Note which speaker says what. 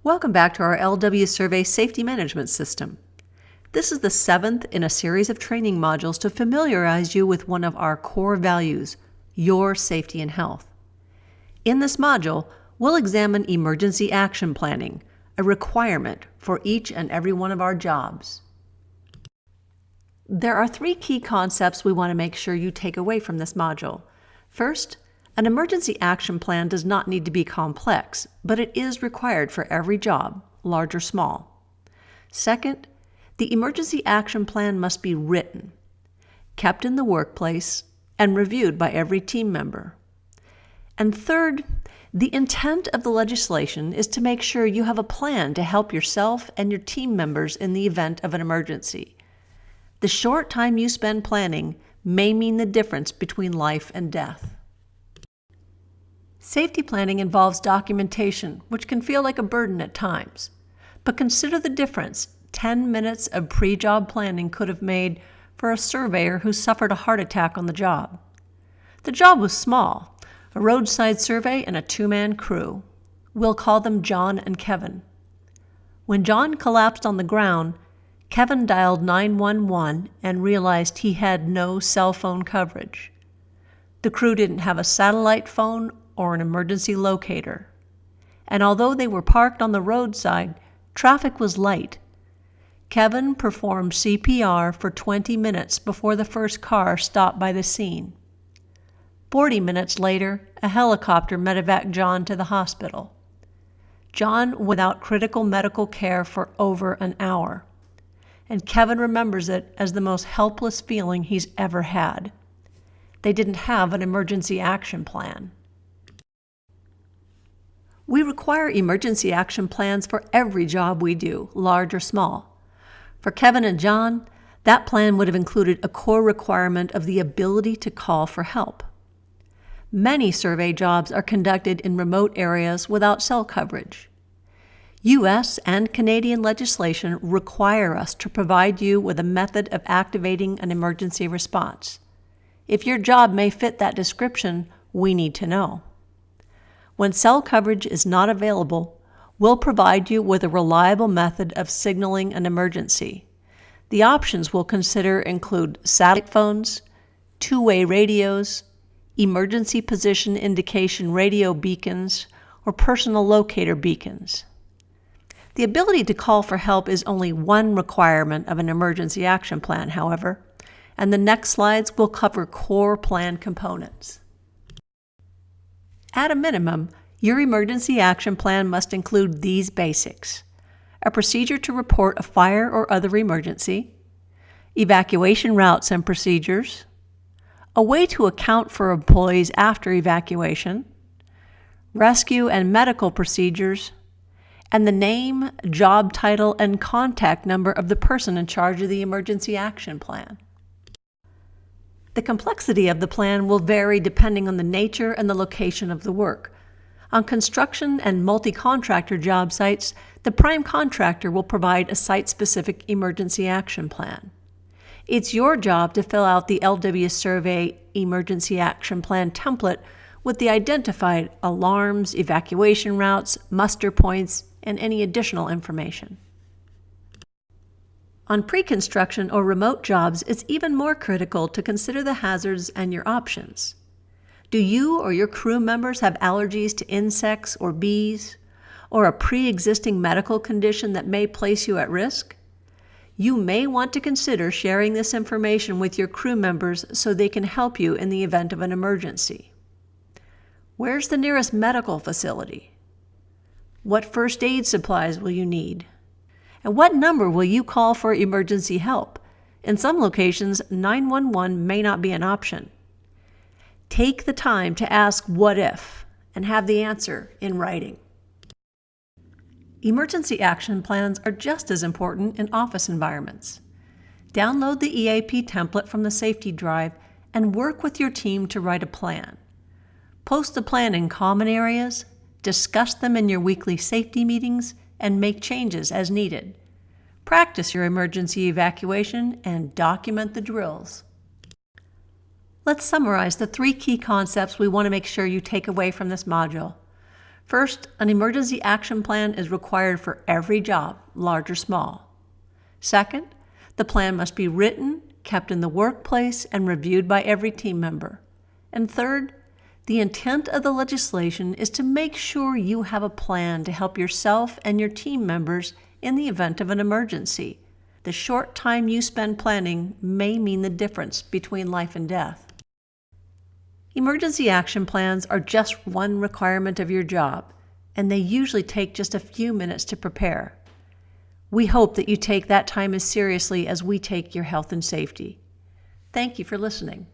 Speaker 1: Welcome back to our LW Survey Safety Management System. This is the 7th in a series of training modules to familiarize you with one of our core values, your safety and health. In this module, we'll examine emergency action planning, a requirement for each and every one of our jobs. There are 3 key concepts we want to make sure you take away from this module. First, an emergency action plan does not need to be complex, but it is required for every job, large or small. Second, the emergency action plan must be written, kept in the workplace, and reviewed by every team member. And third, the intent of the legislation is to make sure you have a plan to help yourself and your team members in the event of an emergency. The short time you spend planning may mean the difference between life and death. Safety planning involves documentation, which can feel like a burden at times. But consider the difference 10 minutes of pre-job planning could have made for a surveyor who suffered a heart attack on the job. The job was small, a roadside survey and a 2-man crew. We'll call them John and Kevin. When John collapsed on the ground, Kevin dialed 911 and realized he had no cell phone coverage. The crew didn't have a satellite phone or an emergency locator. And although they were parked on the roadside, traffic was light. Kevin performed CPR for 20 minutes before the first car stopped by the scene. 40 minutes later, a helicopter medevaced John to the hospital. John without critical medical care for over an hour. And Kevin remembers it as the most helpless feeling he's ever had. They didn't have an emergency action plan. We require emergency action plans for every job we do, large or small. For Kevin and John, that plan would have included a core requirement of the ability to call for help. Many survey jobs are conducted in remote areas without cell coverage. U.S. and Canadian legislation require us to provide you with a method of activating an emergency response. If your job may fit that description, we need to know. When cell coverage is not available, we'll provide you with a reliable method of signaling an emergency. The options we'll consider include satellite phones, 2-way radios, emergency position indication radio beacons, or personal locator beacons. The ability to call for help is only one requirement of an emergency action plan, however, and the next slides will cover core plan components. At a minimum, your emergency action plan must include these basics: a procedure to report a fire or other emergency, evacuation routes and procedures, a way to account for employees after evacuation, rescue and medical procedures, and the name, job title, and contact number of the person in charge of the emergency action plan. The complexity of the plan will vary depending on the nature and the location of the work. On construction and multi-contractor job sites, the prime contractor will provide a site-specific emergency action plan. It's your job to fill out the LW Survey Emergency Action Plan template with the identified alarms, evacuation routes, muster points, and any additional information. On pre-construction or remote jobs, it's even more critical to consider the hazards and your options. Do you or your crew members have allergies to insects or bees, or a pre-existing medical condition that may place you at risk? You may want to consider sharing this information with your crew members so they can help you in the event of an emergency. Where's the nearest medical facility? What first aid supplies will you need? And what number will you call for emergency help? In some locations, 911 may not be an option. Take the time to ask what if and have the answer in writing. Emergency action plans are just as important in office environments. Download the EAP template from the Safety Drive and work with your team to write a plan. Post the plan in common areas, discuss them in your weekly safety meetings, and make changes as needed. Practice your emergency evacuation and document the drills. Let's summarize the 3 key concepts we want to make sure you take away from this module. First, an emergency action plan is required for every job, large or small. Second, the plan must be written, kept in the workplace, and reviewed by every team member. And third, the intent of the legislation is to make sure you have a plan to help yourself and your team members in the event of an emergency. The short time you spend planning may mean the difference between life and death. Emergency action plans are just one requirement of your job, and they usually take just a few minutes to prepare. We hope that you take that time as seriously as we take your health and safety. Thank you for listening.